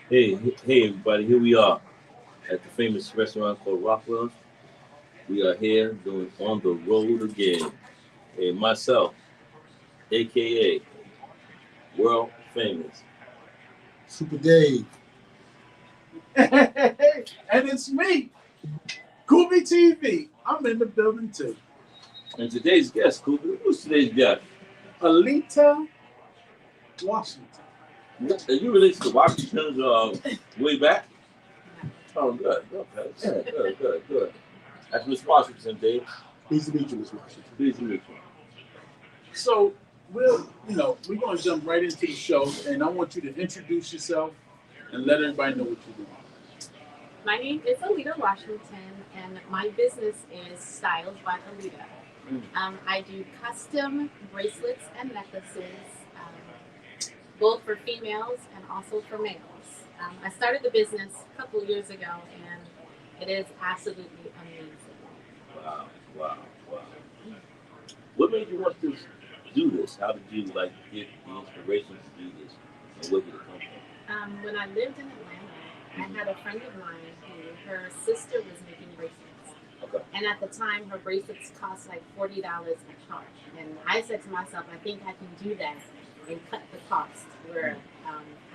Hey, everybody! Here we are at the famous restaurant called Rockwell's. We are here doing on the road again. And myself, aka world famous. Super Dave. And it's me, Gooby TV. I'm in the building too. And today's guest, Cooper, who's today's guest? Alita, Washington. Are you related to Washington's way back? Oh, good. Okay. Yeah, good. That's Miss Washington, Dave. Pleased to meet you, Miss Washington. Please meet you. So we're gonna jump right into the show, and I want you to introduce yourself and let everybody know what you're doing. My name is Alita Washington, and my business is Styles by Alita. I do custom bracelets and necklaces, both for females and also for males. I started the business a couple years ago, and it is absolutely amazing. Wow, wow, wow. What made you want to do this? How did you get the inspiration to do this? And where did it come from? When I lived in Atlanta, I had a friend of mine who her sister was making bracelets. Okay. And at the time, her bracelets cost like $40 a charge. And I said to myself, I think I can do that and cut the cost where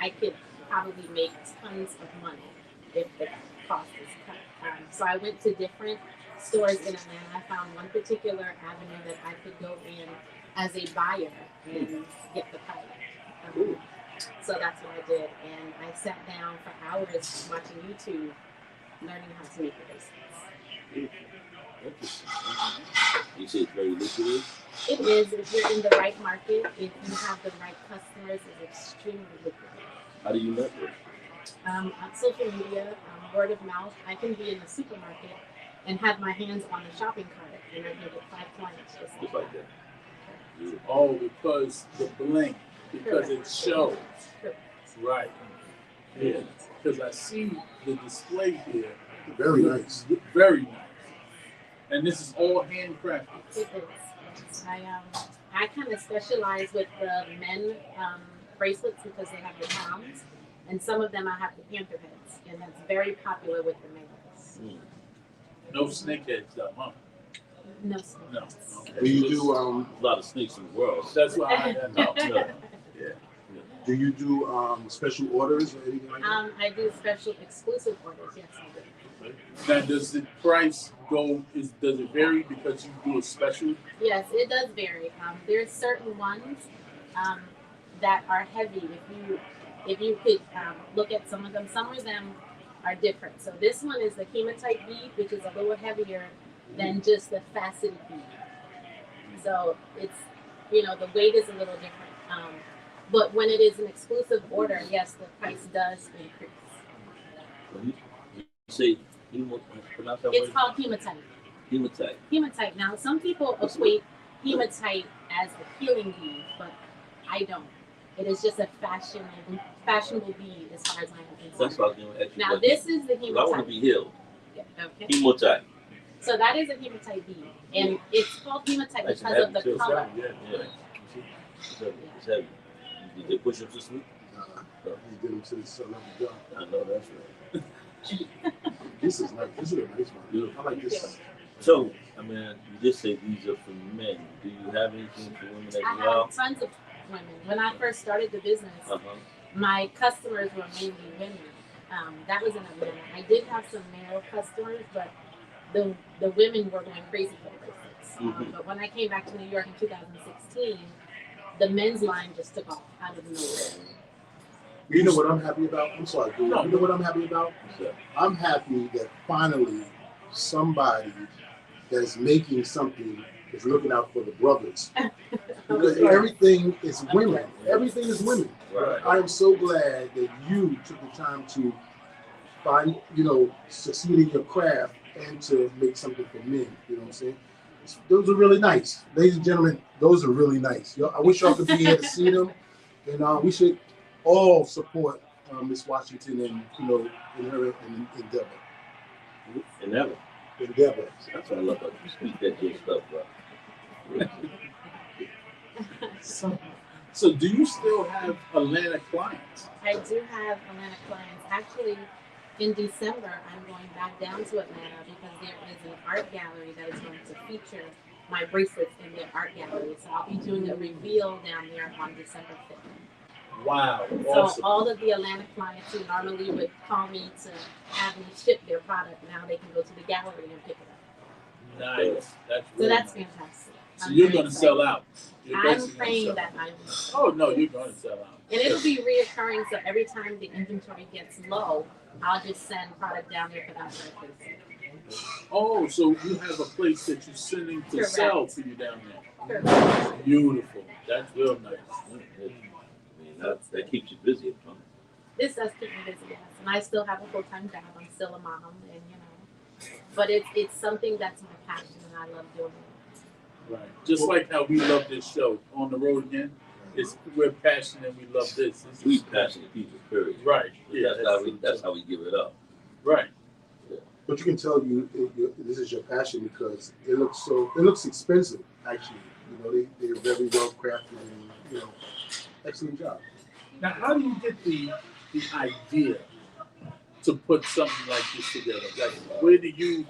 I could probably make tons of money if the cost is cut. So I went to different stores in Atlanta. I found one particular avenue that I could go in as a buyer and get the product. So that's what I did. And I sat down for hours watching YouTube, learning how to make the bracelets. Interesting. You say it's very lucrative? It is. If you're in the right market, if you have the right customers, it's extremely lucrative. How do you network? On social media, word of mouth, I can be in the supermarket and have my hands on the shopping cart, and I can get 5 clients Just like that. Beautiful. Oh, because the bling, because Correct. it shows. Correct. Right. Yeah. Because I see the display here. Very nice. Very nice. And this is all handcrafted. It is. I kind of specialize with the men bracelets because they have the palms, and some of them I have the panther heads, and that's very popular with the males. No snakeheads, though, huh? No No. snakes. Okay. Do you do A lot of snakes in the world. That's why I know. No. Yeah. do you do special orders or anything like that? I do special exclusive orders. Yes, I do. Now, does the price go? Does it vary because you do a special? Yes, it does vary. There's certain ones that are heavy. If you could look at some of them are different. So this one is the hematite bead, which is a little heavier than just the faceted bead. So it's the weight is a little different. But when it is an exclusive order, yes, the price does increase. You say pronounce that It's word? called hematite. Hematite. Hematite. Now, some people equate hematite as a healing bead, but I don't. It is just a fashionable bead as far as I'm That's concerned. what I was going to ask you. Now, this is the I want to hematite. be healed. Okay. Hematite. So that is a hematite bead, and it's called hematite Nice and because of heavy, the too. color. Yeah. Yeah. It's heavy. Did they push up this week? You get them to the sun up and down. I know that's right. This is nice. This is a nice one. Beautiful. I like this. So, you just say these are for men. Do you have anything for women as I well? have tons of women. When I first started the business, my customers were mainly women. That was in Atlanta. I did have some male customers, but the women were going crazy for the bracelets. But when I came back to New York in 2016, the men's line just took off out of nowhere. You know what I'm happy about? I'm sorry, dude. You know what I'm happy about? I'm happy that finally somebody that's making something is looking out for the brothers. Because everything is women. Everything is women. Right. I am so glad that you took the time to find, succeed in your craft and to make something for men. You know what I'm saying? Those are really nice. Ladies and gentlemen, those are really nice. I wish y'all could be here to see them. And we should all support Miss Washington and, in her endeavor. Endeavor. That's what I love about you. Speak that good stuff, bro. So do you still have Atlanta clients? I do have Atlanta clients. Actually, in December, I'm going back down to Atlanta because there is an art gallery that is going to feature my bracelets in their art gallery. So I'll be doing a reveal down there on December 5th. Wow, So awesome. all of the Atlanta clients who normally would call me to have me ship their product, now they can go to the gallery and pick it up. Nice. That's So really that's nice. fantastic. So I'm you're very going to sell excited. out. You're I'm basically gonna praying sell that out. I will. Oh no, you're going to sell out. And it'll be reoccurring, so every time the inventory gets low, I'll just send product down there for that purpose. Oh, so you have a place that you're sending to Correct. sell for you down there. Correct. Beautiful. That's real nice. I mean, that keeps you busy, huh? This does keep me busy, yes. And I still have a full-time job. I'm still a mom, and but it's something that's my passion, and I love doing it. Right. Just like how we love this show, On the Road Again. We're passionate and we love this. We passionate people, period. Right. Yeah, That's how we give it up. Right. But you can tell this is your passion because it looks expensive actually. They're very well crafted and excellent job. Now, how do you get the idea to put something like this together? Like, where do you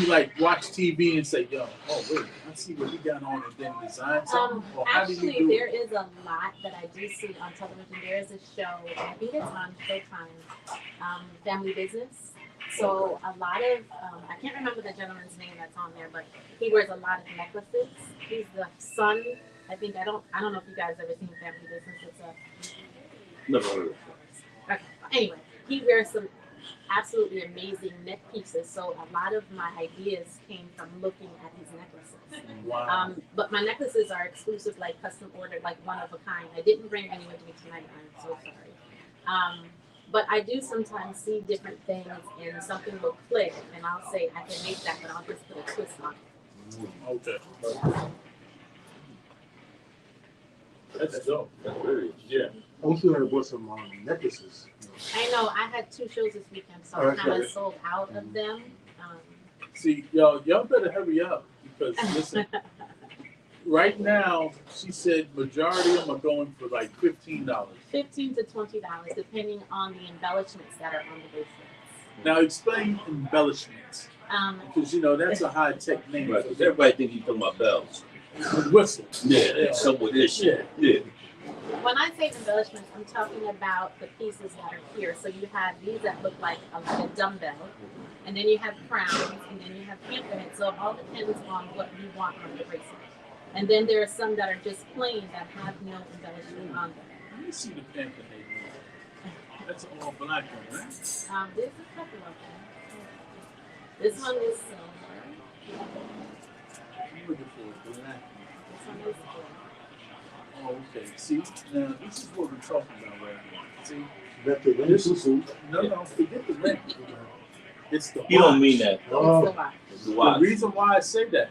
like watch TV and say, "Yo, oh wait, I see what he got on," and then design something? Or how do you Actually, do there it? is a lot that I do see on television. There is a show, I think it's on Showtime, Family Business. So a lot of, I can't remember the gentleman's name that's on there, but he wears a lot of necklaces. He's the son. I don't know if you guys ever seen Family Business. It's Never heard of it. okay. Anyway, he wears some absolutely amazing neck pieces. So a lot of my ideas came from looking at his necklaces. Wow. But my necklaces are exclusive, like custom ordered, like one of a kind. I didn't bring any with me tonight. I'm so sorry. But I do sometimes see different things and something will click and I'll say I can make that, but I'll just put a twist on it. Okay. That's dope. That's very Yeah. I want you to bought some necklaces. I know I had 2 shows this weekend, so I kind of sold out of them. See, y'all better hurry up because listen. Right now, she said majority of them are going for like $15. $15 to $20, depending on the embellishments that are on the bracelets. Now explain embellishments, because that's a high tech name. right. Because everybody thinks you're talking about bells. Whistle. Yeah, some with this shit. Yeah. When I say embellishments, I'm talking about the pieces that are here. So you have these that look like a dumbbell, and then you have crowns, and then you have panther heads. So it all depends on what you want on the bracelet. And then there are some that are just plain that have no embellishment on them. Let me see the panther head. That's an all black one, right? There's a couple of them. This one is silver. I'm looking for a black This one is gold. one. Oh, okay. See, now this is what we're talking about right now. See, That's the this is no, forget the ring. It's the watch. You don't mean that. It's the watch. It's the The watch. reason why I say that,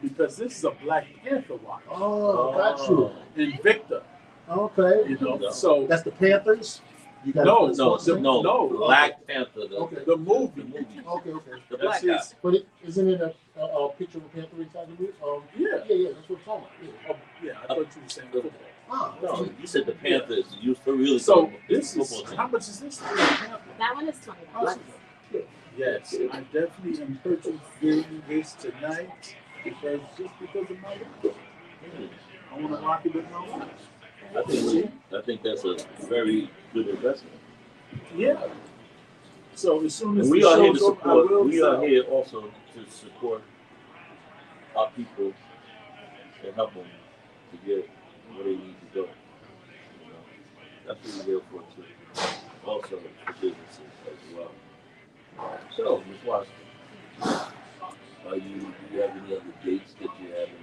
because this is a Black Panther watch. Oh, got you. Invicta, Okay. So That's the Panthers. You got No, Black Panther. Okay. the movie. Okay. The That's black guy. his. But isn't it a picture of a panther inside the movie? Yeah. That's what I'm talking about. Oh, yeah, I thought you were saying football. Ah, No, you said the Panther is used for really. So this is football team. how much is this? Panther? That one is $20. Yes, I definitely am purchasing this tonight because of my watch. I want to rock it with my watch. I think that's a very good investment. Yeah. So as soon as And we the are here to show's over, I support. will We are sell. here also to support our people and help them to get where they need to go. That's what we're here for too. Also for businesses as well. So, Ms. Washington, do you have any other dates that you have in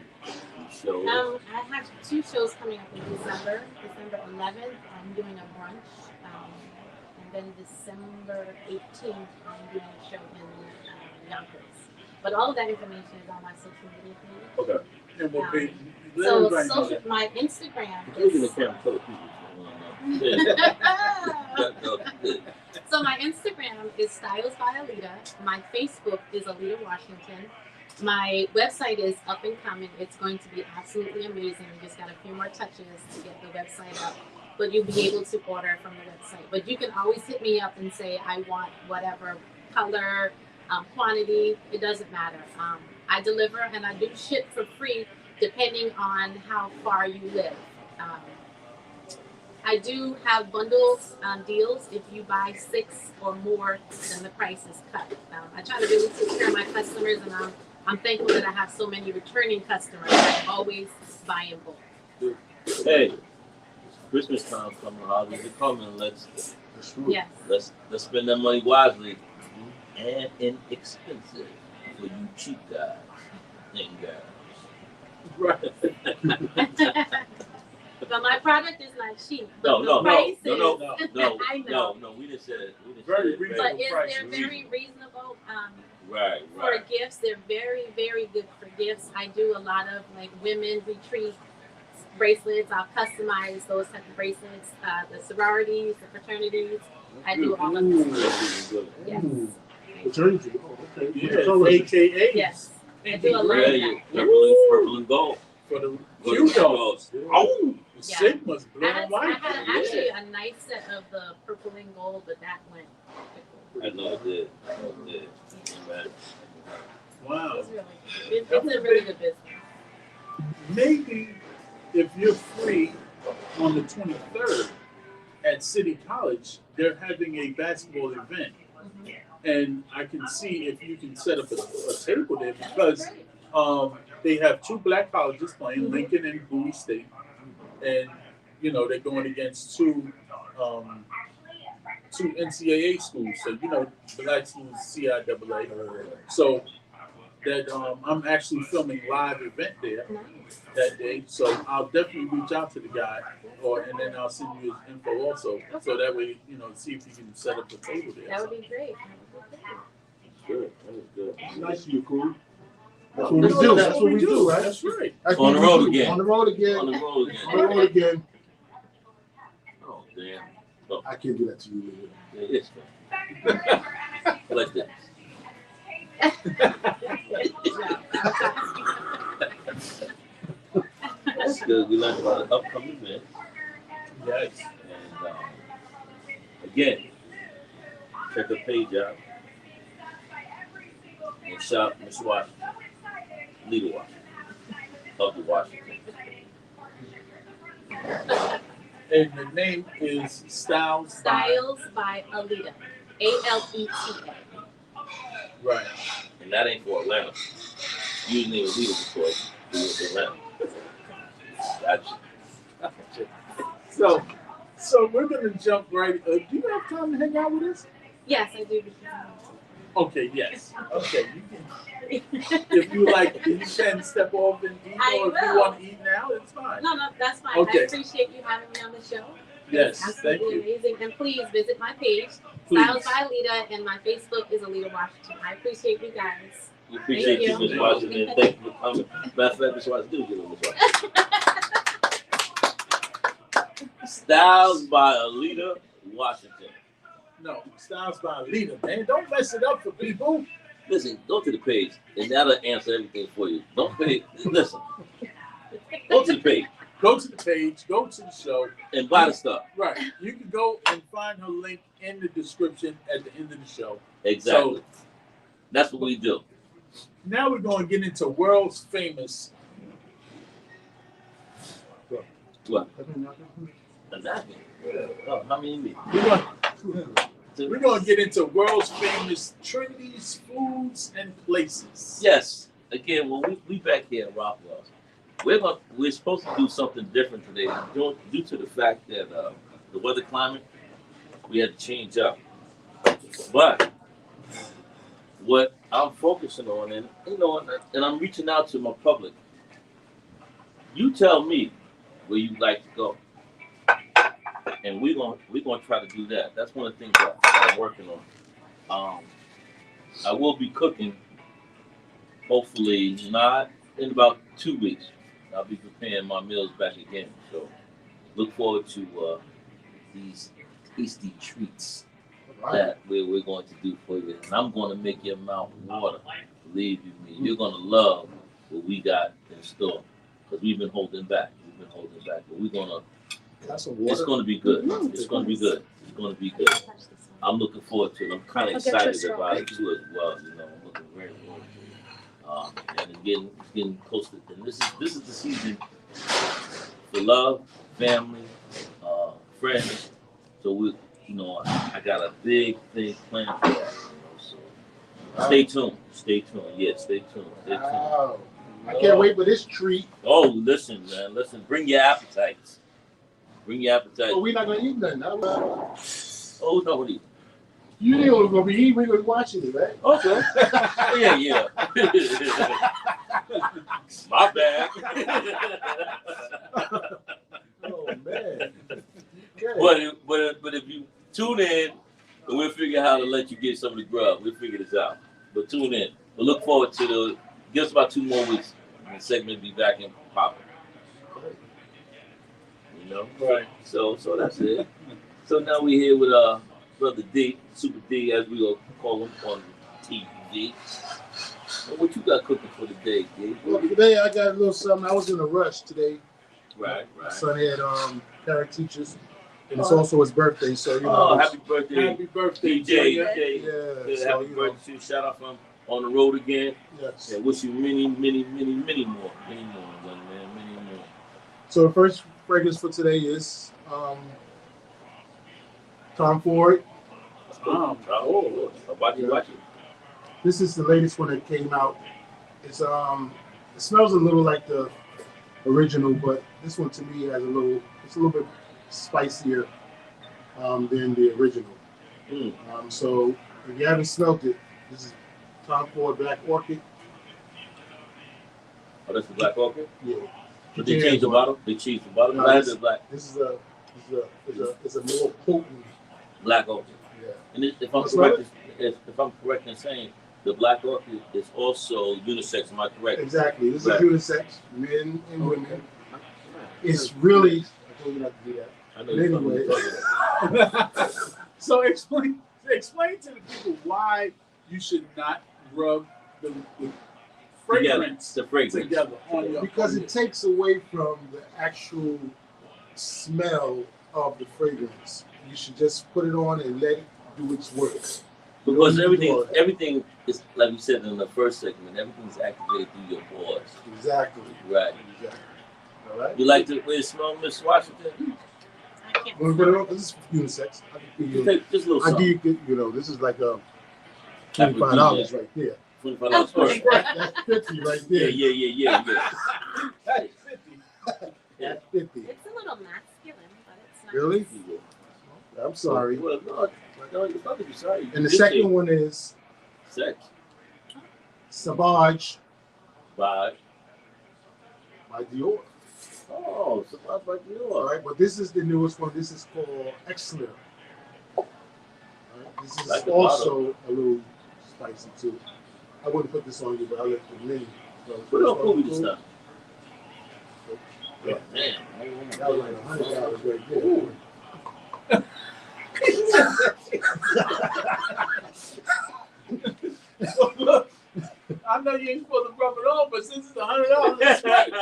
shows? I have 2 shows coming up in December. December 11th, I'm doing a brunch. And then December 18th, I'm doing a show in Yonkers. But all of that information is on my social media page. Okay. And we'll be, let So everybody know that. my Instagram Look in the is... camera, tell the people. So my Instagram is Stylebyaleta. My Facebook is Alita Washington. My website is up and coming. It's going to be absolutely amazing. We just got a few more touches to get the website up, but you'll be able to order from the website. But you can always hit me up and say, I want whatever color, quantity, it doesn't matter. I deliver and I do ship for free depending on how far you live. I do have bundles deals. If you buy 6 or more, then the price is cut. I try to really take care of my customers, and I'm thankful that I have so many returning customers that always buy in bulk. Hey, Christmas time coming, holidays are coming. Let's spend that money wisely and inexpensive for you cheap guys and gals. Right. But my product is not cheap. No, the price is, I know. No, we didn't say that. We didn't Very say that. reasonable. But they're very reasonable. Right. For gifts, they're very, very good for gifts. I do a lot of like women retreat bracelets. I'll customize those type of bracelets. The sororities, the fraternities. I do all of them. Yes. Fraternity. Oh, okay. Yeah, AKA. Yes. I do a lot of that. Purple and gold. For the Good Q-Dogs. Oh, Yeah. Sigma's blue I and had white. actually a nice set of the purple and gold, but that went. I know it did. Amen. Wow. It's really good. It's a really good business. Maybe if you're free on the 23rd at City College, they're having a basketball event. And I can see if you can set up a table there because they have 2 black colleges playing, Lincoln and Bowie State. And, you know, they're going against two NCAA schools. So, you know, black schools, CIAA. So that I'm actually filming live event there that day. So I'll definitely reach out to the guy and then I'll send you his info also. So that way, you know, see if you can set up a table there. That would be great. Good. That was good. Nice of you, cool. That's what we do. That's what we do, right? That's right. On the road again. On the road again. On the road again. On the road again. Oh, damn. Oh, I can't do that to you, man. yeah, it's fine. Like this. That's good. We learned about the upcoming event. Yes. And again, check the page out. And shop Miss Washington. Leader Washington. Of the Washington. And the name is Styles by Aleta. ALETA. Right. And that ain't for Atlanta. Usually it was Leader before it was Atlanta. Gotcha. So we're gonna jump right. Do you have time to hang out with us? Yes, I do. Okay. Yes. Okay. You can. If you like, you can step off and eat, I or if you will. want to eat now, it's fine. No, that's fine. Okay. I appreciate you having me on the show. Yes. It's Thank absolutely you. amazing. And please visit my page, Please. Styles by Aleta, and my Facebook is Aleta Washington. I appreciate you guys. We appreciate you, Miss Washington. Thank you for coming. Matter of fact, Miss Washington, do give Miss Washington. Styles by Aleta Washington. No, Styles by Leader, man. Don't mess it up for people. Listen, go to the page, and that'll answer everything for you. Don't pay. Listen, go to the page Go to the page, go to the show. and buy the stuff. Right. You can go and find her link in the description at the end of the show. Exactly. So, that's what we do. now we're going to get into world's famous. What? A napkin. Oh, how many you need? We're going to get into world's famous trendies, foods, and places. Yes. Again, when we back here in Rockwell, we're supposed to do something different today due to the fact that the weather climate, we had to change up. But what I'm focusing on, and I'm reaching out to my public. You tell me where you'd like to go, and we're gonna try to do that. That's one of the things that I'm working on. I will be cooking, hopefully not in about 2 weeks. I'll be preparing my meals back again. So look forward to these tasty treats that we're going to do for you. And I'm going to make your mouth water Believe you me, you're gonna love what we got in store because we've been holding back. But we're gonna. Got some It's water. gonna be good. It's gonna be good. It's gonna be good. I'm looking forward to it. I'm kind of excited about it too as well. You know, I'm looking very forward to it. And it's getting close to. And this is the season for love, family, friends. So I got a big thing planned for that. You know, so stay tuned. Stay tuned. Yeah, stay tuned. Stay tuned. Wow. I can't wait for this treat. Oh, listen, man. Listen. Bring your appetites. Bring your appetites. Oh, we're not gonna eat nothing. Oh, no, what You ain't gonna be eating. We're gonna be watching it, right? Okay. Yeah. My bad. Oh man. Okay. But if you tune in, and we'll figure how to let you get some of the grub. We'll figure this out. But tune in. But look forward to give us about 2 more weeks, and the segment will be back in popping. You know? Right. So that's it. So now we're here with Brother D, Super D, as we will call him on TV. Well, what you got cooking for the day, D? Well, today I got a little something. I was in a rush today. Right. My son had parent teachers, and it's also his birthday. So happy birthday, Happy birthday, DJ. Junior. Yeah. So, Happy birthday to you. Shout out from on the road again. Yes. And wish you many more. Many more, young man. Many more. So the first fragrance for today is Tom Ford. Watch it. This is the latest one that came out. It's it smells a little like the original, but this one to me has it's a little bit spicier than the original. So if you haven't smelled it, this is Tom Ford Black Orchid. Oh, that's the Black Orchid? Yeah. But they changed the bottle? They changed the bottle? No, Black. This is a more potent Black Orchid. Yeah. And if I'm correct in saying, the Black Orchid is also unisex, am I correct? Exactly. This Right. is unisex, men and women. It's really, I told you not to do that. I know But anyway, So explain to the people why you should not rub the fragrance together on your because it takes away from the actual smell of the fragrance. You should just put it on and let it do its work. Because everything is, like you said in the first segment, everything's activated through your pores. Exactly. Right. Exactly. All right. You like the way it smells, Miss Washington? I can't. When we put it on, this is unisex. I can give you. Take just a little I something. give you. This is like $25 right there. $25 Oh, first. That's 50 right there. Yeah. That is 50. That's 50. It's a little masculine, but it's not. Really? I'm sorry. Well, no, it's not to be sorry. And the second one is Sex. Savage By. by Dior. Oh, Savage by Dior. All right, but this is the newest one. This is called Excellent. All right, this is Like the also a little spicy too. I wouldn't put this on you, but I'll let the mini. Put it on movie this time. Yeah. Man. That was like $100 right there. Look, I know you ain't supposed to rub it on, but since it's $100, it's right.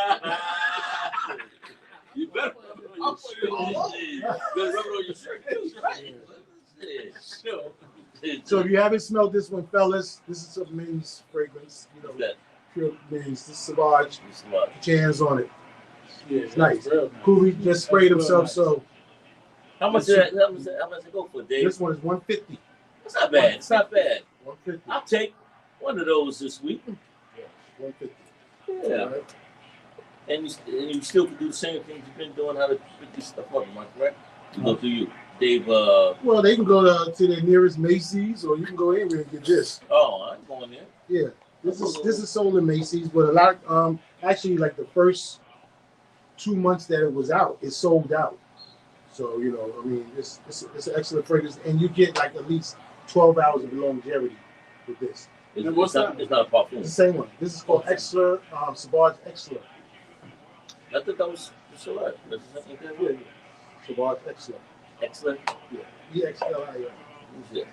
You better rub it on your shirt. You better rub it on your shirt too. Right. Sure. So if you haven't smelled this one, fellas, this is a men's fragrance. That. Pure men's. This is Savage. You smart. Put your hands on it. Yeah, It's nice. real nice. Cooley just sprayed himself, nice. so How much did it go for, Dave? this one is $150. It's not bad. It's not bad. $150. I'll take one of those this week. $150. Yeah. All right. And you still can do the same things you've been doing, how to pick this stuff up, am I correct? To go through you. Dave, Well, they can go to their nearest Macy's, or you can go anywhere and get this. I'm going there. Yeah, this is sold in Macy's, but a lot actually like the first 2 months that it was out, it sold out. So I mean, it's an excellent fragrance, and you get like at least 12 hours of longevity with this. And what's that? It's not a parfum. It's the same one. This is called Excellent, Savage Excellent. I thought that was select. Yeah, Savage Excellent. Excellent. Yeah, EXLI. Yeah.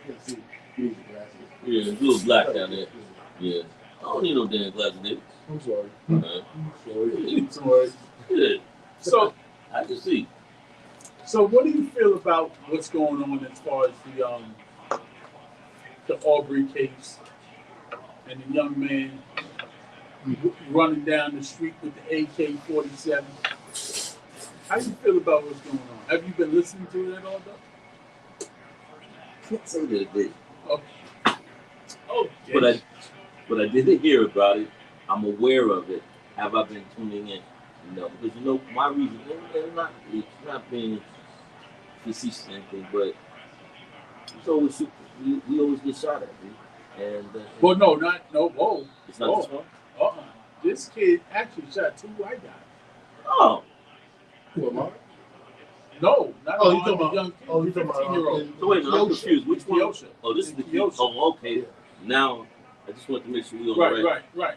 Yeah, see, you need the glasses. Yeah, it's a little black down there. Yeah. I don't need no damn glasses, nigga. I'm sorry. Man. I'm sorry. Yeah. So, I can see. so what do you feel about what's going on as far as the Aubrey case and the young man running down the street with the AK-47? How do you feel about what's going on? Have you been listening to it at all, though? Can't say that they. Oh, okay. But I did hear about it. I'm aware of it. Have I been tuning in? No, because my reason, and not being facetious or anything, but it's always we always get shot at, dude. And Well, no, whoa. it's not this one. This kid actually shot 2 white guys. Oh, Who am I? No, not Oh, you the talking about? young Oh, you talking about? 15-year-old. so wait a minute, I'm confused. Which one? Kiosha. Oh, this is the Kiosha. Oh, okay. Yeah. Now I just want to make sure we on the Right.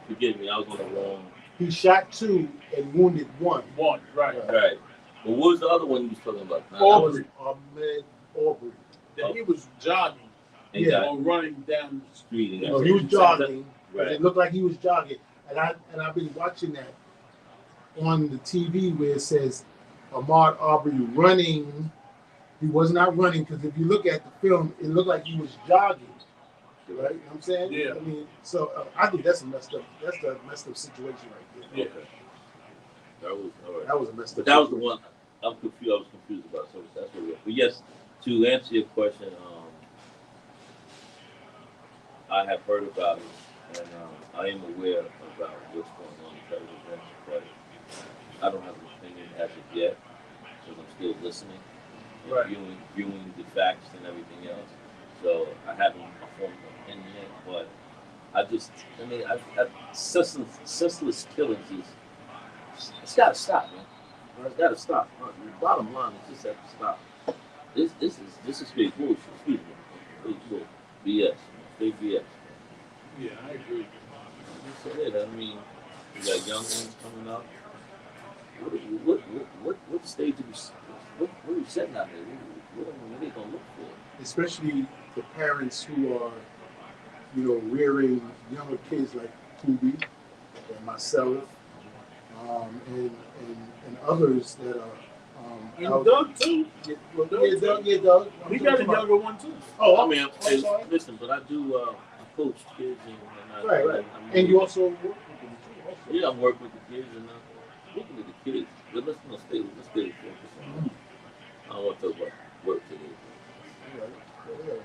Forgive me, I was on the wrong. He shot 2 and wounded 1. One, right. Right. But what was the other one you was talking about? That was Ahmed Aubrey. That he was jogging Yeah. or running down the street. Street. You know, he was jogging. Right. It looked like he was jogging, and I've been watching that on the TV where it says Ahmaud Aubrey running. He was not running because if you look at the film, it looked like he was jogging. Right? You know what I'm saying? Yeah. I mean, so I think that's a messed up. That's a messed up situation right there. Yeah. Okay. That was all right. That was a messed But up. that was the situation. one I was confused about. So that's what it was. But yes, to answer your question, I have heard about it, and I am aware about what's going on in federal events, but I don't have an opinion as of yet because I'm still listening and Right. viewing the facts and everything else. So I haven't formed an opinion yet, but senseless killings it's got to stop, man. It's got to stop. The bottom line is just have to stop. This is straight bullshit. Excuse me. Straight BS. Straight BS. Yeah, I agree. That's it. I mean, you got young ones coming up. What stage what are you setting out there? What are they gonna look for? Especially the parents who are, rearing younger kids like Kubi and myself, and others that are. And Doug too. Doug. He got a younger one too. Oh, I mean, I'm sorry. listen, but I do I coach kids and Right. And you also work with them too. Also. Yeah, I'm working with the kids and looking at the kids. But let's stay focused on. I don't want to talk about work today. Right.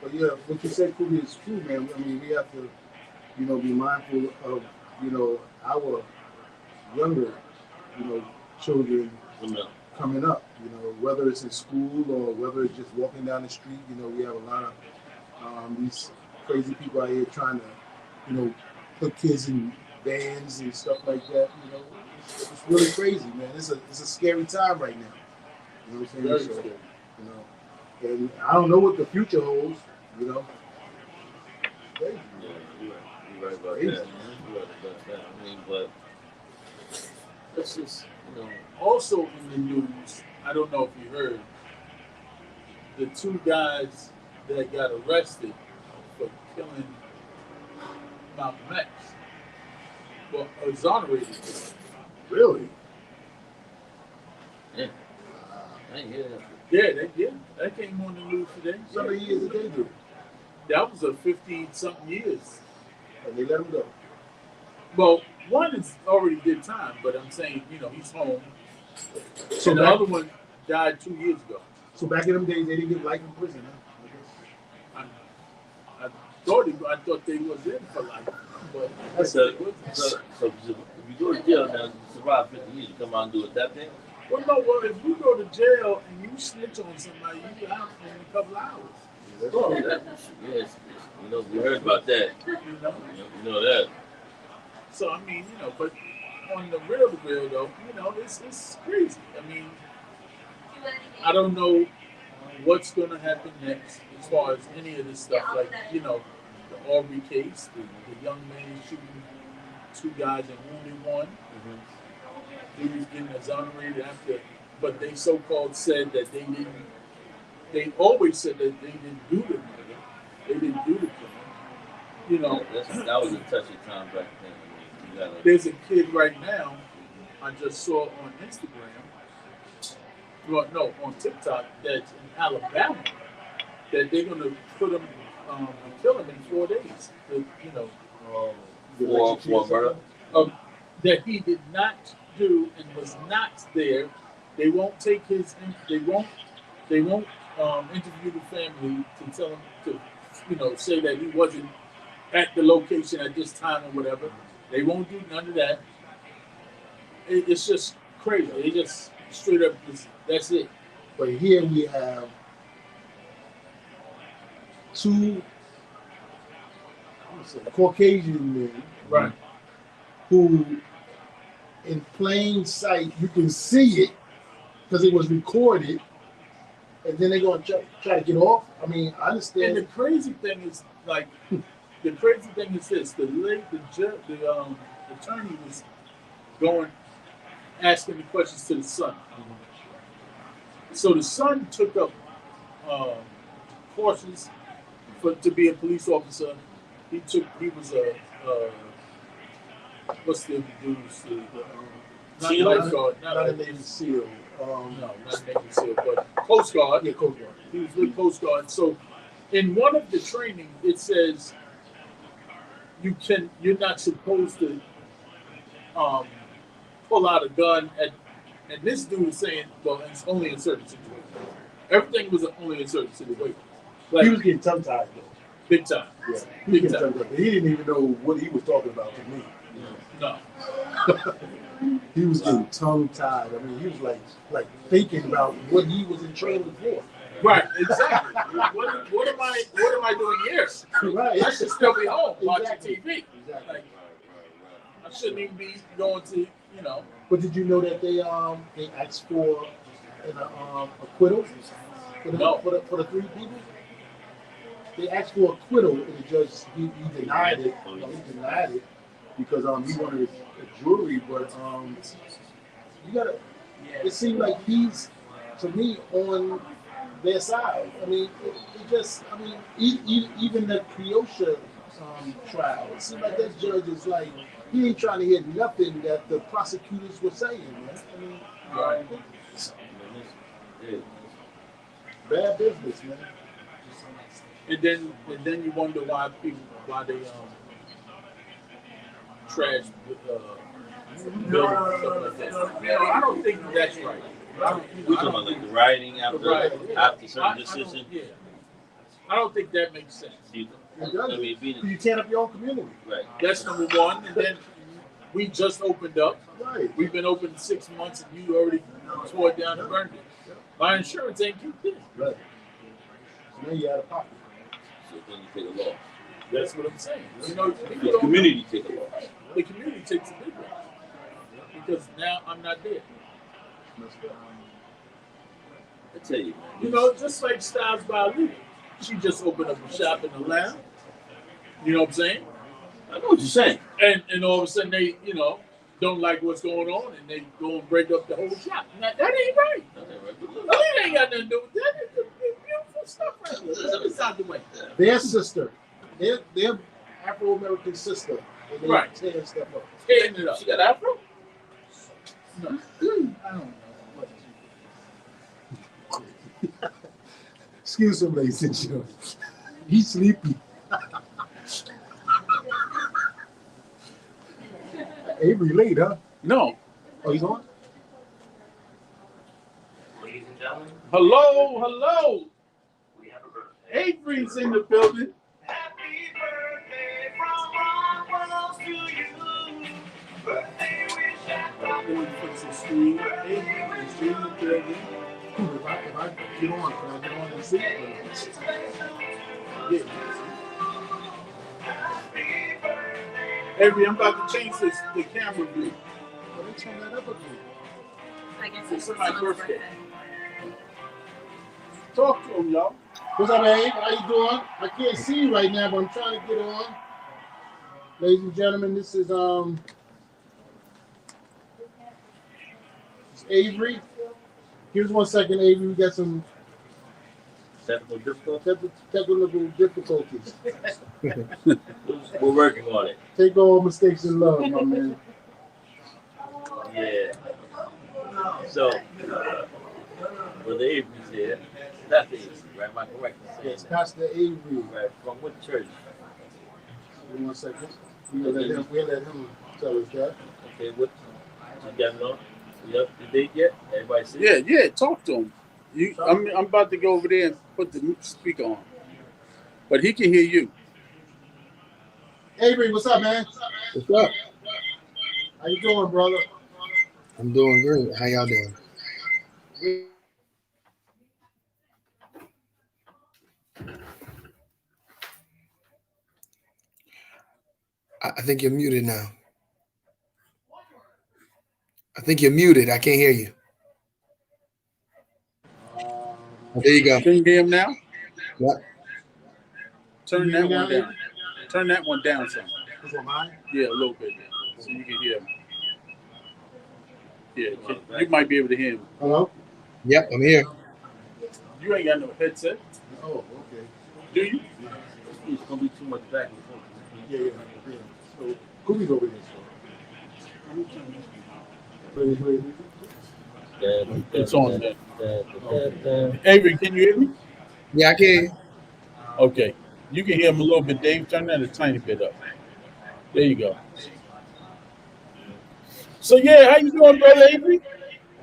But yeah, what you said, Kubi, is true, man. I mean, we have to, be mindful of, our younger, children coming up. Whether it's in school or whether it's just walking down the street. We have a lot of these crazy people out here trying to, put kids in vans and stuff like that. It's really crazy, man. It's a scary time right now. You know what I'm saying? Very So, scary. and I don't know what the future holds. Crazy. Yeah, you're right about Crazy. that. You're right about that. I mean, but let's just, Also in the news, I don't know if you heard, the 2 guys that got arrested for killing Malcolm X were exonerated. Really? yeah. I ain't hear that. Yeah, that came on the news today. How many years did they do? That was a 50-something years. And they let him go. Well, one is already did time, but I'm saying, he's home. So And the back, other one died 2 years ago. so back in them days, they didn't get life in prison, huh? I thought they was in for life, but So if you go to jail now, you survive 50 years, you come out and do it that thing? well, no. Well, if you go to jail and you snitch on somebody, you out in a couple hours. Oh, yes. We heard about that. You know that. So I mean, but on the real though, it's crazy. I mean, I don't know what's going to happen next as far as any of this stuff. Like, the Aubrey case, the young man shooting 2 guys and wounding one. He was getting exonerated after, but they so-called said that they didn't. They always said that they didn't do the murder. They didn't do the killing. You know, that was a touchy time back then. I mean, you gotta, there's a kid right now I just saw on Instagram, well, no, on TikTok, that's in Alabama that they're gonna put him, kill him in 4 days. You know, for murder. um, that he did not do and was not there. They won't take his. They won't interview the family to tell him to, say that he wasn't at the location at this time or whatever. They won't do none of that. It's just crazy. They just straight up. That's it. But here we have two Caucasian men, Right. who, in plain sight, you can see it because it was recorded, and then they're going to try to get off. I mean, I understand. And the crazy thing is, like, the crazy thing is this: the attorney was going asking the questions to the son. So the son took up courses to be a police officer. He was a what's the dude's not SEAL? lifeguard, not a Navy SEAL. no, not Navy SEAL, but Coast Guard. Yeah, Coast Guard. He was with Coast Guard. So in one of the training, it says you're not supposed to pull out a gun and this dude was saying, well, it's only in certain situations. Everything was only in certain situations. Like, He was getting tongue-tied, though. big time. Yeah, he, Big was time. getting tongue-tied. He didn't even know what he was talking about to me. No. He was getting tongue-tied. I mean, he was like thinking about what he was in training for. Right, exactly. what am I doing here? Right. I should still be home watching Exactly. TV. Exactly. Like, I shouldn't even be going to, But did you know that they asked for an acquittal for the, No. for the three people? They asked for acquittal, and the judge he denied it. He denied it because he wanted a jury, but you gotta. It seemed like he's, to me, on their side. I mean, it just. I mean, even the Keosha trial, it seemed like that judge is like he ain't trying to hear nothing that the prosecutors were saying, man. I mean, Right. bad business, man. and then you wonder why they trash buildings and stuff like that. I don't think that's right. We talking about like the rioting after certain decision. I don't think that makes sense. It I does. mean, being You tear up your own community. right. That's number one. And then we just opened up. Right. We've been open 6 months, and you already tore it down and burned it. My insurance ain't kicked in. Right. So now you out of pocket. So then you take a loss. That's what I'm saying. The community take a loss. The community takes a big loss because now I'm not there. I tell you, man. Just like Stylebyaleta, she just opened up a shop in Atlanta. You know what I'm saying? I know what you're saying. And all of a sudden they, don't like what's going on and they go and break up the whole shop. That ain't right. That ain't got nothing to do with that. It's beautiful stuff right there. It's out the way. Their sister, their Afro-American sister, and they Right. tearing stuff up. Tearing it up. She got afro? No. I don't know. Excuse him, ladies and gentlemen. He's sleepy. Avery late, huh? No. Oh, he's on? Ladies and gentlemen, Hello. we have a birthday. Avery's in the building. Happy birthday from Rockwell to you. Birthday wish at Let me fix the screen. Avery is in the building. If I get on, can I get on and see? Yeah. Avery, I'm about to change the camera view. Oh, they turn that up again. I guess It's it's my someone's birthday. birthday. Talk to him, y'all. What's up, Abe? How you doing? I can't see you right now, but I'm trying to get on. Ladies and gentlemen, this is it's Avery. Here's 1 second, Avery. We got some Technical difficulty. Technical difficulties. We're working on it. Take all mistakes in love, my man. Yeah. So, Brother Avery's here. That's Avery, right? Am I correct in saying Yes, that? Pastor Avery. Right. From what church? Give me 1 second. We'll let him tell us that. Okay, what you got it on? You up to date yet? Everybody see? Yeah. Talk to him. I'm about to go over there and put the speaker on, but he can hear you. Avery, what's up, man? What's up? How you doing, brother? I'm doing great. How y'all doing? I think you're muted now. I think you're muted. I can't hear you. There you go. Can you hear him now? What? Turn that one down. Turn that one down some. This one mine? Yeah, a little bit, so you can hear him. Yeah, you might be able to hear him. Hello? Yep, I'm here. You ain't got no headset, Oh, okay. do you? It's gonna be too much back and forth. Yeah. So, Kobe's over there. It's on there. Avery, can you hear me? Yeah, I can hear you. Okay. You can hear him a little bit, Dave. Turn that a tiny bit up. There you go. So yeah, how you doing, Brother Avery?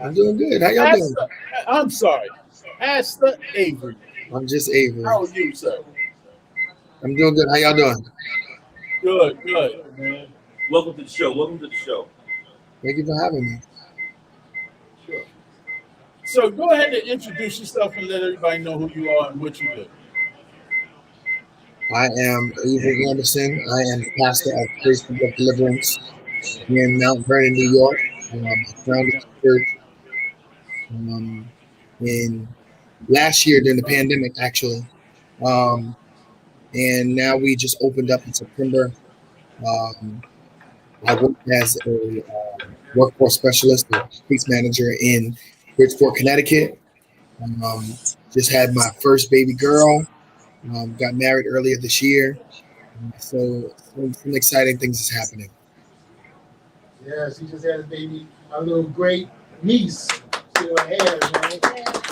I'm doing good. How y'all doing? I'm sorry. Pastor Avery. I'm just Avery. How are you, sir? I'm doing good. How y'all doing? Good. Man. Welcome to the show. Thank you for having me. Sure. So go ahead and introduce yourself and let everybody know who you are and what you do. I am Avery Anderson. I am the pastor of Grace of Deliverance in Mount Vernon, New York. I founded the church in last year during the pandemic, actually. And now we just opened up in September. I work as a workforce specialist, a case manager in Bridgeport, Connecticut. Just had my first baby girl. Got married earlier this year. So some exciting things is happening. Yeah, she just had a baby. My little great niece. Still had, man.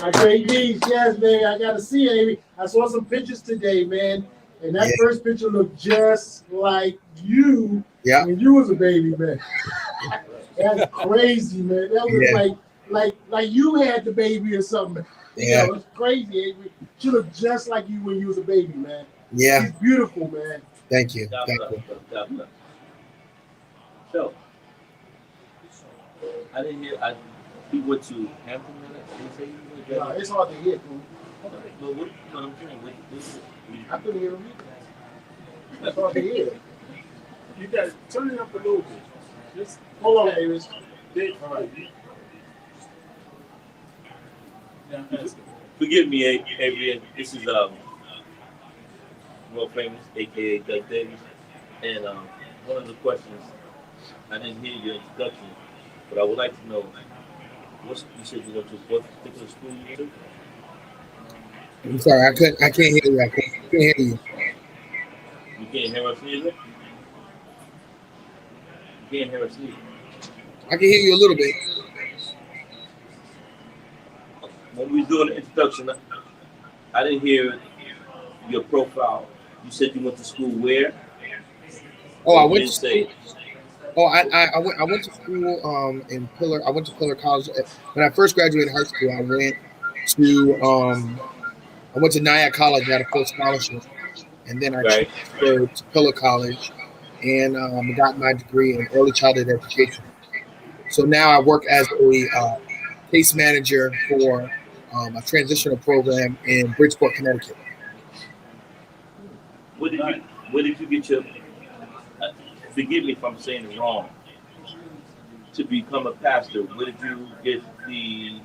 My great niece, yes, man. I got to see her, Amy. I saw some pictures today, man. And that first picture looked just like you when you was a baby, man. That's crazy, man. That was like you had the baby or something. Yeah. It's crazy, Avery. She looked just like you when you was a baby, man. Yeah. She's beautiful, man. Thank you. So, I didn't hear. He went to Hampton. No, it's hard to hear, cool. But what I'm saying, I couldn't hear him either. It's hard to hear. You guys turn it up a little bit. Just hold on, Avis. All right. Forgive me, Avery. This is world famous, aka Doug Davies. And one of the questions, I didn't hear your introduction, but I would like to know, you said you went to what particular school you went to? I'm sorry, I can't hear you. I can't hear you. You can't hear us either? You can't hear us either. I can hear you a little bit. When we were doing the introduction, I didn't hear your profile. You said you went to school where? Oh, I went to school. Oh, I went to school in Pillar. I went to Pillar College. When I first graduated high school, I went to Nyack College. I had a full scholarship, and then I transferred to Pillar College and got my degree in early childhood education. So now I work as a case manager for a transitional program in Bridgeport, Connecticut. Where did you get your? Forgive me if I'm saying it wrong. To become a pastor, where did you get the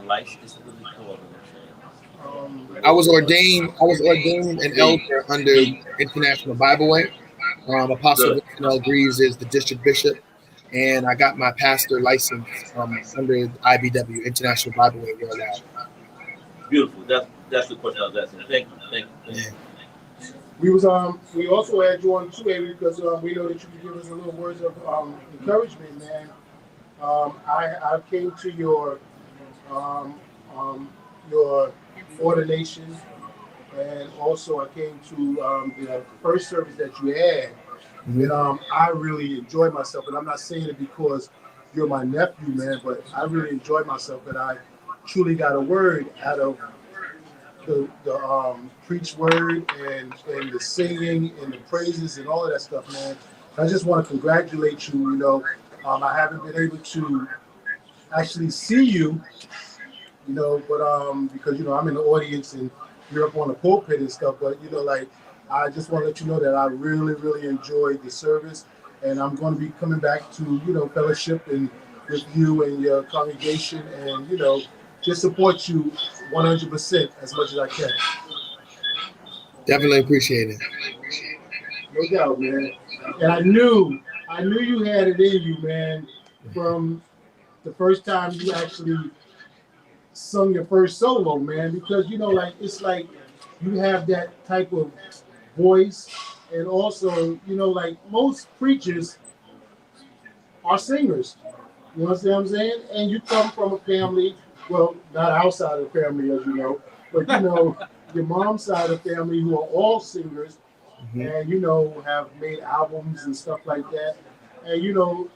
license? I was ordained an elder under International Bible Way. Apostle Vincent L. Greaves is the district bishop, and I got my pastor license under IBW, International Bible Way. Beautiful. That's the question I was asking. Thank you. Thank you. Thank you. We also had you on too, Avery, because we know that you can give us a little words of encouragement, man. I came to um, your ordination, and also I came to the first service that you had, and I really enjoyed myself. And I'm not saying it because you're my nephew, man, but I really enjoyed myself, and I truly got a word out of the preach word and the singing and the praises and all of that stuff, man. I just want to congratulate you. I haven't been able to actually see you, but because I'm in the audience and you're up on the pulpit and stuff, but like I just want to let you know that I really, really enjoyed the service, and I'm going to be coming back to fellowship and with you and your congregation, and just support you 100% as much as I can. Definitely appreciate it. No doubt, man. And I knew you had it in you, man, from the first time you actually sung your first solo, man, because like it's like you have that type of voice, and also like most preachers are singers. You understand what I'm saying? And you come from a family, well, not outside of the family, as you know, but your mom's side of the family who are all singers, and have made albums and stuff like that. And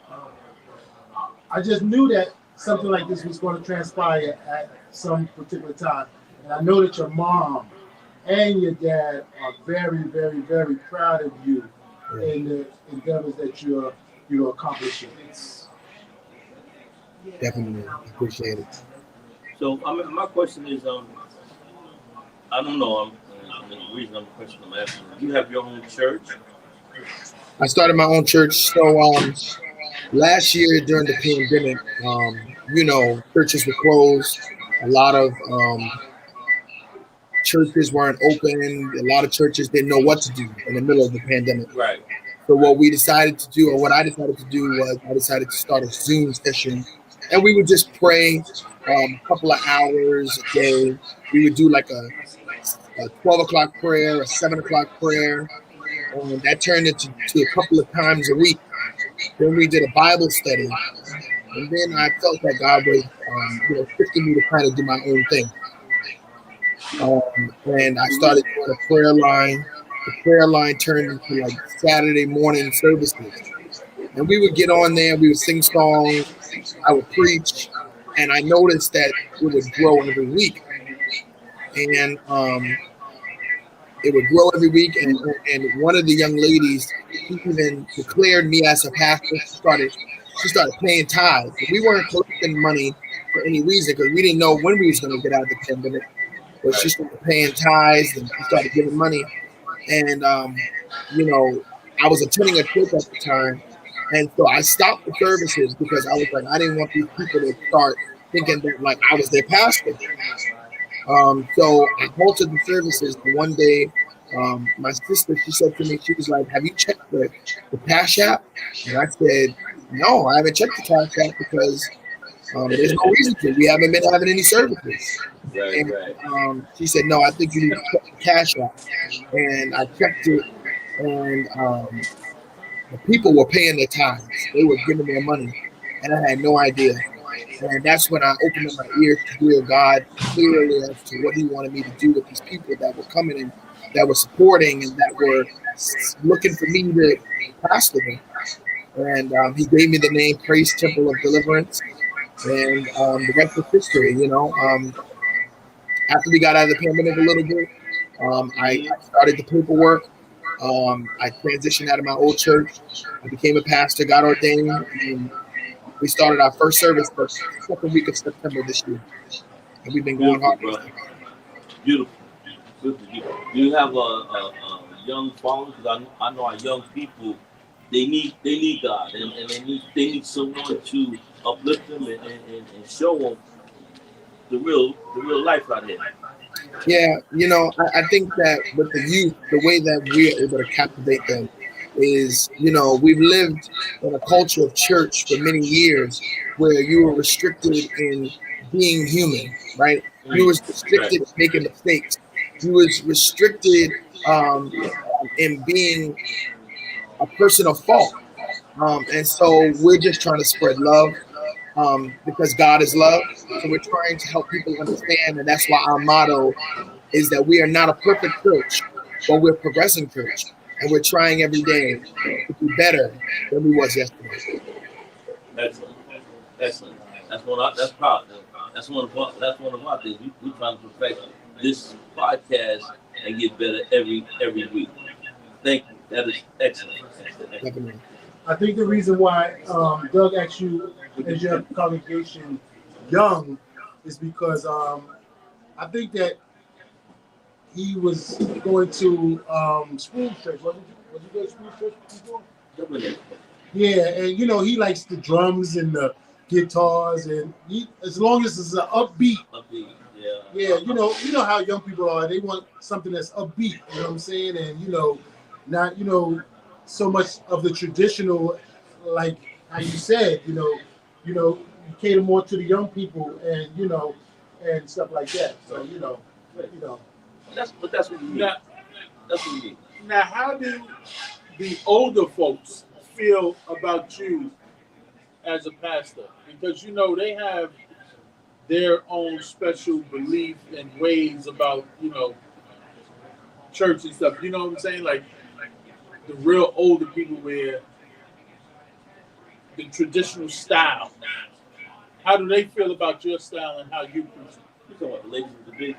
I just knew that something like this was going to transpire at some particular time. And I know that your mom and your dad are very, very, very proud of you in the endeavors that you're accomplishing. Definitely appreciate it. So my question is, I don't know. The reason I'm questioning, I'm asking, you have your own church? I started my own church. So last year during the pandemic, churches were closed. A lot of churches weren't open. A lot of churches didn't know what to do in the middle of the pandemic. Right. So what we decided to do, or what I decided to do, was I decided to start a Zoom session, and we would just pray a couple of hours a day. We would do like a 12 o'clock prayer, a 7 o'clock prayer, and that turned into a couple of times a week. Then we did a Bible study, and then I felt that God was, shifting me to kind of do my own thing. And I started doing a prayer line. The prayer line turned into like Saturday morning services, and we would get on there. We would sing songs. I would preach, and I noticed that it would grow every week, and it would grow every week. And one of the young ladies, she even declared me as a pastor. She started paying tithes. We weren't collecting money for any reason because we didn't know when we was going to get out of the pandemic. But she started paying tithes and she started giving money. And I was attending a church at the time, and so I stopped the services because I was like, I didn't want these people to start thinking that like I was their pastor. So I halted the services. And one day, my sister, she said to me, she was like, "Have you checked the Cash App?" And I said, "No, I haven't checked the Cash App because there's no reason to. We haven't been having any services." Right, and she said, "No, I think you need to check the Cash App." And I checked it, and the people were paying their tithes. They were giving their money, and I had no idea. And that's when I opened up my ears to hear God clearly as to what He wanted me to do with these people that were coming in, that were supporting, and that were looking for me to pastor them. And He gave me the name Praise Temple of Deliverance, and the rest is history. After we got out of the pandemic a little bit, I started the paperwork. I transitioned out of my old church. I became a pastor, got ordained, and we started our first service the second week of September this year. And we've been going hard. Beautiful. Do you have a young following? Because I know our young people, they need God, and they need someone to uplift them and show them the real life out there. Yeah, I think that with the youth, the way that we're able to captivate them is, we've lived in a culture of church for many years where you were restricted in being human, right? He was Right. restricted in making mistakes. He was restricted in being a person of fault. And so we're just trying to spread love because God is love. So we're trying to help people understand, and that's why our motto is that we are not a perfect church, but we're a progressing church, and we're trying every day to be better than we was yesterday. Excellent. Excellent. That's one. That's proud. That's one of our things. We trying to perfect this podcast and get better every week. Thank you. That is excellent. Excellent. Definitely. I think the reason why Doug asked you, is your congregation young, is because I think that he was going to school church. Was you going to school church before? Definitely. Yeah, and he likes the drums and the guitars, and as long as it's an upbeat. Upbeat. Yeah. Yeah, you know how young people are. They want something that's upbeat. You know what I'm saying? And not so much of the traditional, like how you said. You cater more to the young people, and and stuff like that. So you know. That's what we need. Now, That's what we need. now, how do the older folks feel about you as a pastor? Because they have their own special belief and ways about church and stuff. You know what I'm saying? Like the real older people where the traditional style. How do they feel about your style and how you preach? You talking about the ladies with the big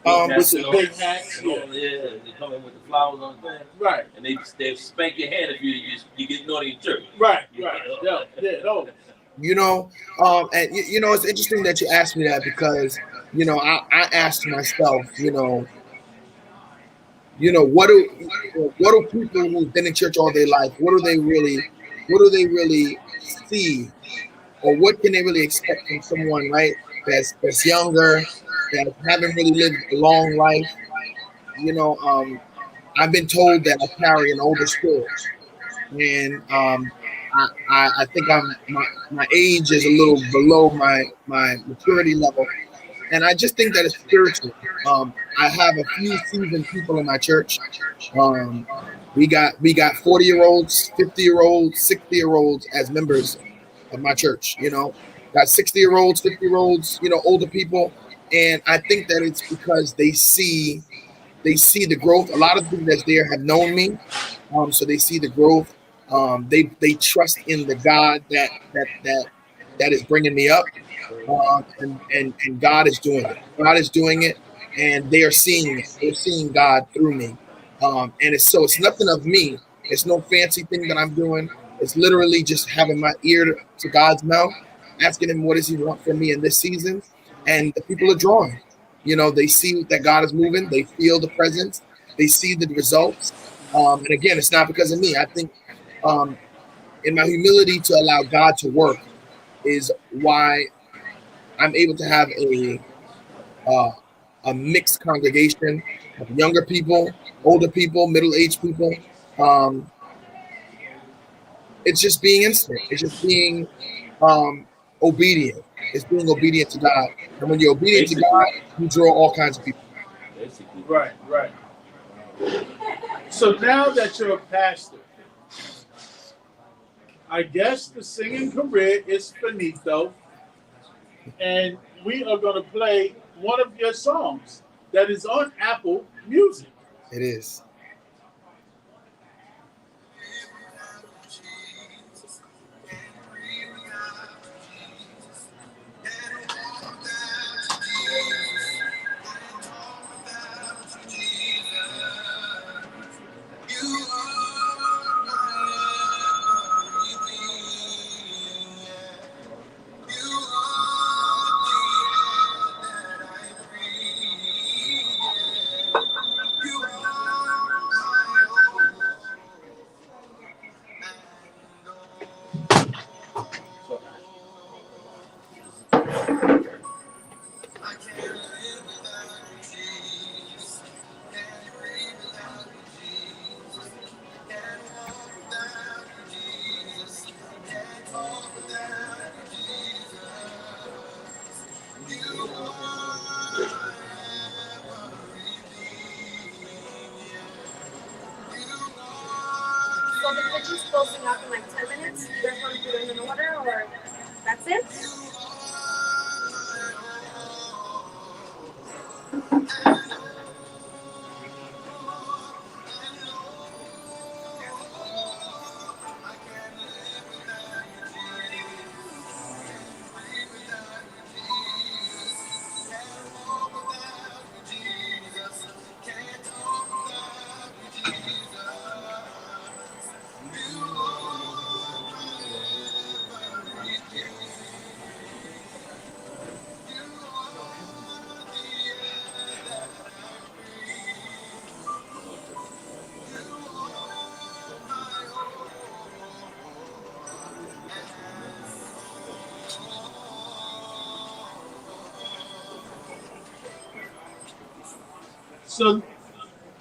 Um, hats With and the all? big hats, And all, yeah, they come in with the flowers on the thing, Right, and they spank your hand if you get naughty in church. right. Yeah, yeah, no. You know, and it's interesting that you asked me that because I asked myself, what do people who've been in church all their life, what do they really see, or what can they really expect from someone, right? That's younger, that haven't really lived a long life. You know, I've been told that I carry an older spirit, and I think my age is a little below my maturity level, and I just think that it's spiritual. I have a few seasoned people in my church. Um, we got 40-year-olds, 50-year-olds, 60-year-olds as members of my church. Got 60-year-olds, 50-year-olds, older people, and I think that it's because they see the growth. A lot of people that's there have known me, so they see the growth. They trust in the God that is bringing me up, and God is doing it. God is doing it, and they are seeing it. They're seeing God through me, and it's nothing of me. It's no fancy thing that I'm doing. It's literally just having my ear to God's mouth, asking Him what does He want from me in this season, and the people are drawing. They see that God is moving. They feel the presence. They see the results. And again, it's not because of me. I think um, in my humility to allow God to work is why I'm able to have uh, a mixed congregation of younger people, older people, middle-aged people. Um, it's just being instant. It's just being obedient. It's being obedient to God. And when you're obedient to Basically, God, you draw all kinds of people. basically. Right. So now that you're a pastor, I guess the singing career is finito, and we are going to play one of your songs that is on Apple Music. It is. who's closing up in like 10 minutes. You guys want to do them in order or that's it?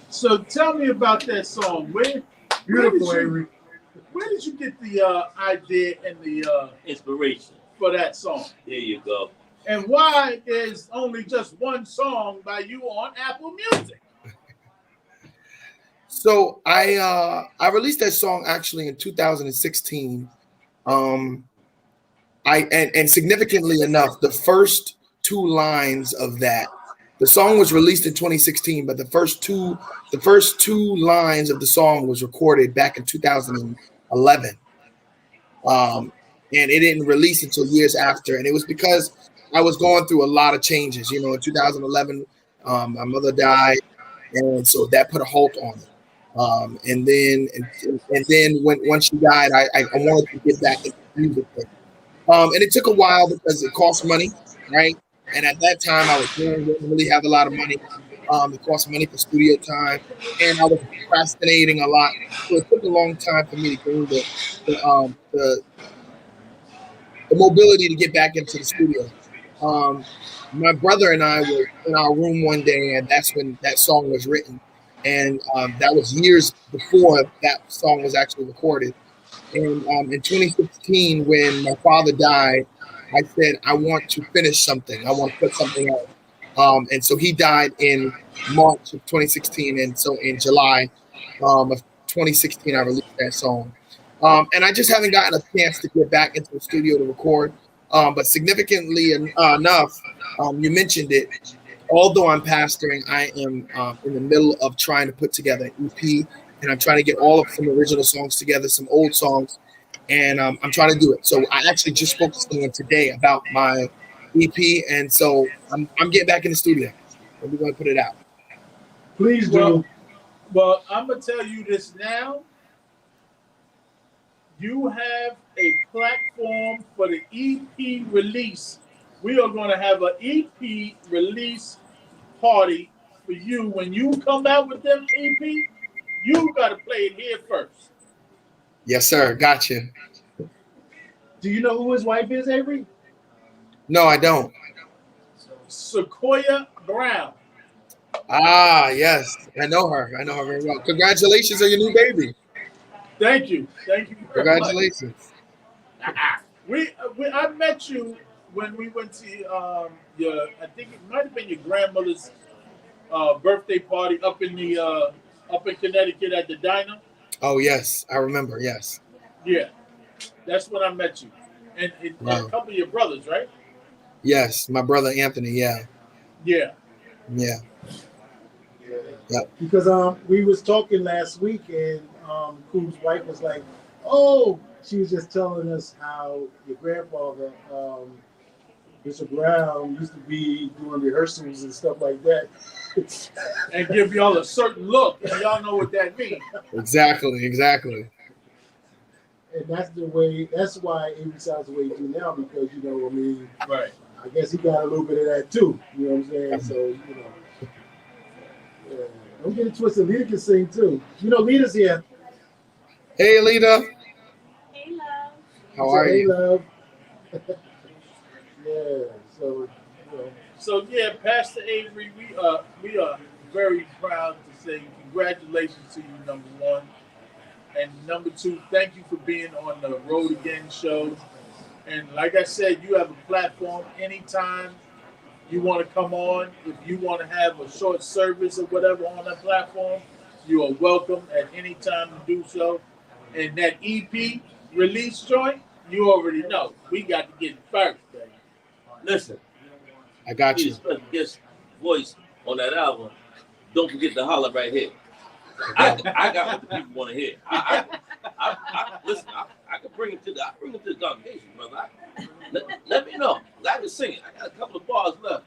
So tell me about that song. Beautiful, Avery. Where did you get the idea and the Inspiration. for that song? There you go. And why there's only just one song by you on Apple Music? So I released that song actually in 2016. And significantly enough, the first two lines of that, the song was released in 2016, but the first two lines of the song was recorded back in 2011. And it didn't release until years after, and it was because I was going through a lot of changes. You know, in 2011, my mother died, and so that put a halt on it. And then once she died, I wanted to get back into music. And it took a while because it cost money, right? And at that time, I was young, didn't really have a lot of money. It cost money for studio time, and I was procrastinating a lot. So it took a long time for me to gain the mobility to get back into the studio. My brother and I were in our room one day, and that's when that song was written. And that was years before that song was actually recorded. And in 2016, when my father died, I said, I want to finish something. I want to put something out. And so he died in March of 2016. And so in July of 2016, I released that song. And I just haven't gotten a chance to get back into the studio to record. But significantly enough, you mentioned it. Although I'm pastoring, I am in the middle of trying to put together an EP, and I'm trying to get all of some original songs together, some old songs, and I'm trying to do it. So I actually just spoke to someone today about my EP, and so I'm getting back in the studio, and we're going to put it out. Please do. Well, I'm going to tell you this now. You have a platform for the EP release. We are going to have an EP release party for you. When you come out with them EP, you got to play it here first. Yes, sir. Gotcha. Do you know who his wife is, Avery? No, I don't. Sequoia Brown. Ah, yes. I know her. I know her very well. Congratulations on your new baby. Thank you. Thank you very Congratulations. much. I met you when we went to I think it might have been your grandmother's birthday party up in Connecticut at the diner. Oh, yes. I remember. Yes. Yeah. That's when I met you. And Wow. a couple of your brothers, right? Yes. My brother Anthony. Yeah. Yeah. Yeah. Because we was talking last week, and Coop's wife was like, "Oh," she was just telling us how your grandfather, Mr. Brown, used to be doing rehearsals and stuff like that, And give y'all a certain look, and y'all know what that means. Exactly. And that's the way. That's why Avery sounds the way he do now, because I mean, Right. I guess he got a little bit of that too. You know what I'm saying? So yeah. Don't get it twisted. Lita can sing too. Lita's here. Hey, Alita. Hey, love. How are Hey, you? love. Yeah. So. So yeah, Pastor Avery, we are very proud to say congratulations to you, number one. And number two, thank you for being on the Road Again show. And like I said, you have a platform anytime you want to come on. If you want to have a short service or whatever on that platform, you are welcome at any time to do so. and that EP release joint, you already know. We got to get first, baby. Listen, I got you you. special guest voice on that album. Don't forget to holler right here. I got what the people want to hear. Listen. I can bring it to the congregation, brother. Let me know. I can sing it. I got a couple of bars left.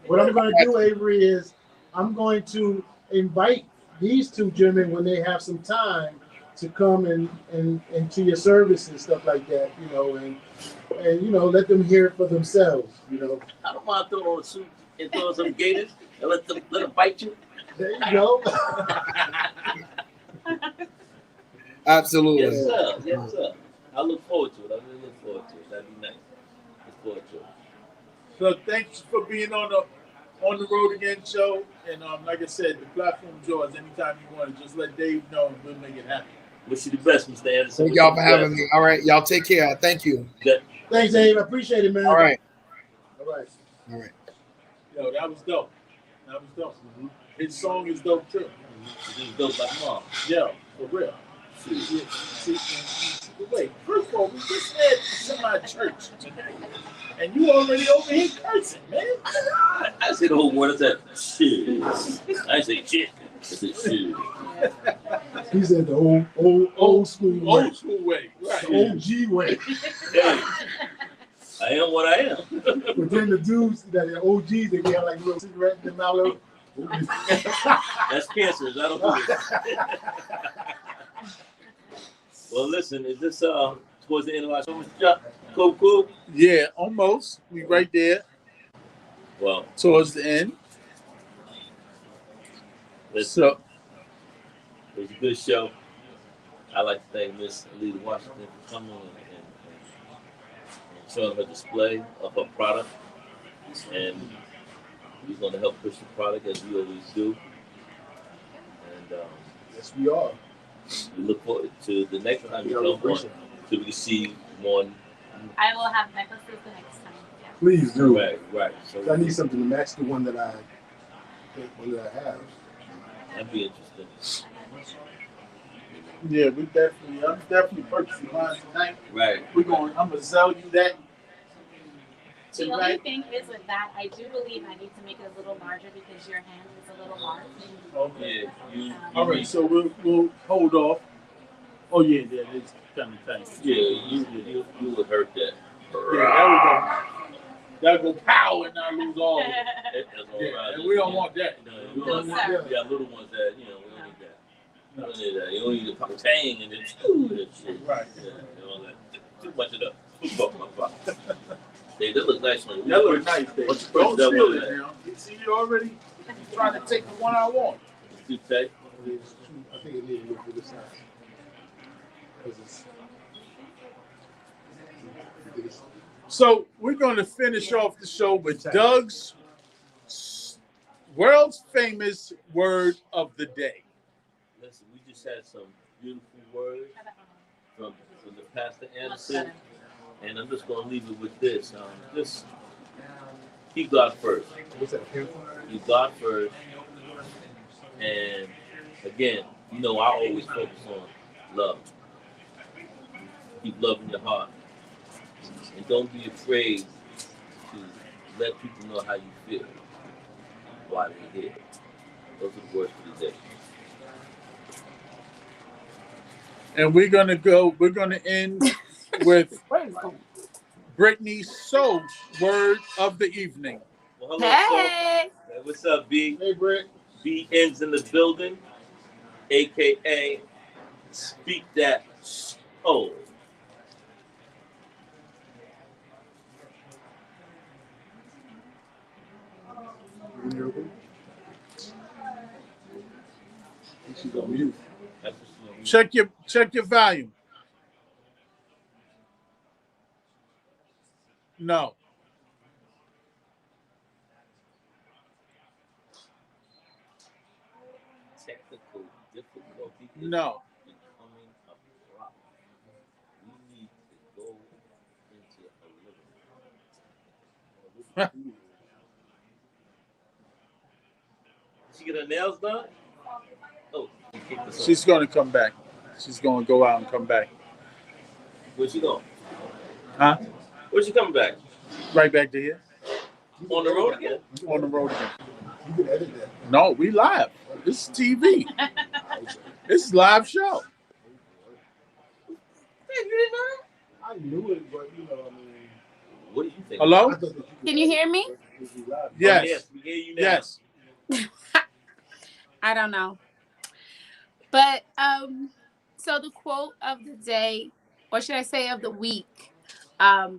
What I'm going to do, Avery, is I'm going to invite these two gentlemen when they have some time to come and to your service and stuff like that, and let them hear it for themselves, I don't mind throwing on a suit and throwing some gators and let them bite you. There you go. Absolutely. Yes, sir. Yes, sir. I look forward to it. I really look forward to it. That'd be nice. Look forward to it. So thanks for being on the Road Again show. And like I said, the platform's yours. Anytime you want to, just let Dave know and we'll make it happen. Wish you the best, Mr. Anderson. Thank y'all for having me. All right, y'all take care. Thank you. Good. Thanks, Abe. I appreciate it, man. All right. All right. All right. Yo, that was dope. That was dope. Mm-hmm. His song is dope too. This is dope like mom. Yo, for real. Yeah, wait, first of all, we just had semi-church today, and you already over here cursing, man. I say the whole word. I said shit. I say shit. I said shit. He said the old school way. Old school way, right? The OG way. Hey, I am what I am. But then the dudes that are OGs, they get like little cigarettes in their mouth. That's cancer. I don't do it. Well, listen, is this towards the end of our show? Cool? Yeah, almost. We right there Well, towards the end. listen, So, it was a good show. I'd like to thank Miss Alita Washington for coming and showing her display of her product. And we're going to help push the product as we always do. And Yes, we are. we look forward to the next time you come on so we can see more. I will have necklaces the next time. Yeah. Please do. Right. So I need something to match the one that I have. that'd be interesting. yeah, I'm definitely purchasing mine tonight. Right. I'm gonna sell you that The only tonight. thing is with that, I do believe I need to make it a little larger because your hand is a little large. Okay. Yeah. You All right, so we'll hold off. Oh yeah, that is kind of tight. you would hurt that. Yeah, that would go pow and I lose all of it. That's all Yeah, right. and we don't want that. No, No, we don't want sir. we got little ones that, we don't need that. We don't need that. You don't need to pop tang and then that shit. Right. Yeah, too much of that. They look nice on you. That look nice, Dave. Once you Don't put that steal one it in. now. You see, you already trying to take the one I want. It's too tight. I think it needs a little bit of size. So we're going to finish off the show with Doug's world's famous word of the day. Listen, we just had some beautiful words from the Pastor Anderson, and I'm just gonna leave it with this. Just keep God first. What's that? Keep God first, and again, I always focus on love. Keep love in your heart, and don't be afraid to let people know how you feel while you're here. Those are the words for the day. And we're going to end with Brittany So's word of the evening. Well, hello, Hey. Hey, what's up, B? Hey, Britt. B ends in the building, aka Speak That Soul. She's on mute. Check your volume. No. Technical difficulty is No. becoming a problem. We need to go into a living room. Did she get her nails done? Oh, She's going to come back. She's gonna go out and come back. Where's she going? Huh? Where's she coming back? Right back to here. On the road again? On the road again. You can edit that. No, we live. This is TV. This is live show. Hey, you didn't know I knew it, but you know, I mean, that? What do you think? Hello? I thought that you could Can you hear me? edit it if you live. Yes. Oh, yes, we hear you now. Yes. I don't know. But so the quote of the day, or should I say of the week, I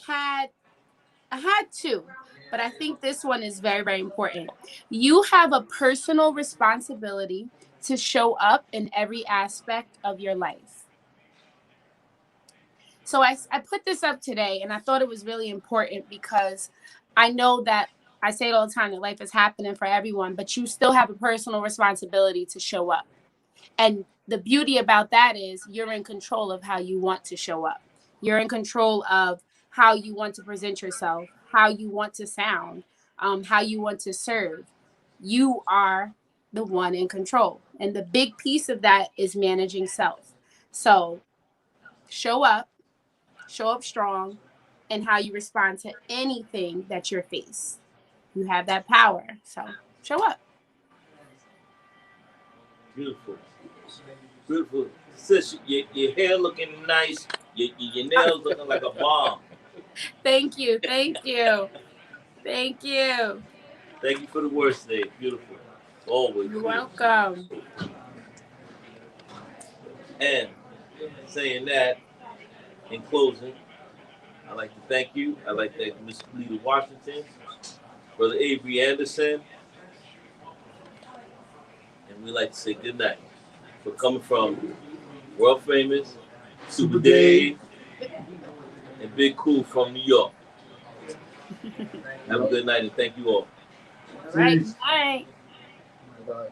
had two, but I think this one is very, very important. You have a personal responsibility to show up in every aspect of your life. So I put this up today, and I thought it was really important because I know that I say it all the time that life is happening for everyone, but you still have a personal responsibility to show up. And the beauty about that is you're in control of how you want to show up. You're in control of how you want to present yourself, how you want to sound, how you want to serve. You are the one in control. And the big piece of that is managing self. So show up strong, and how you respond to anything that you're faced. You have that power. So show up. Beautiful. Beautiful. Sis, your hair looking nice. Your nails looking like a bomb. Thank you. Thank you. Thank you. Thank you for the words today. Beautiful. Always. You're beautiful. welcome. And saying that, in closing, I'd like to thank you. I'd like to thank Ms. Lita Washington, Brother Avery Anderson, and we'd like to say good night for coming from world famous Super Dave and Big Cool from New York. Have a good night and thank you all. All right. Peace. All right. Bye.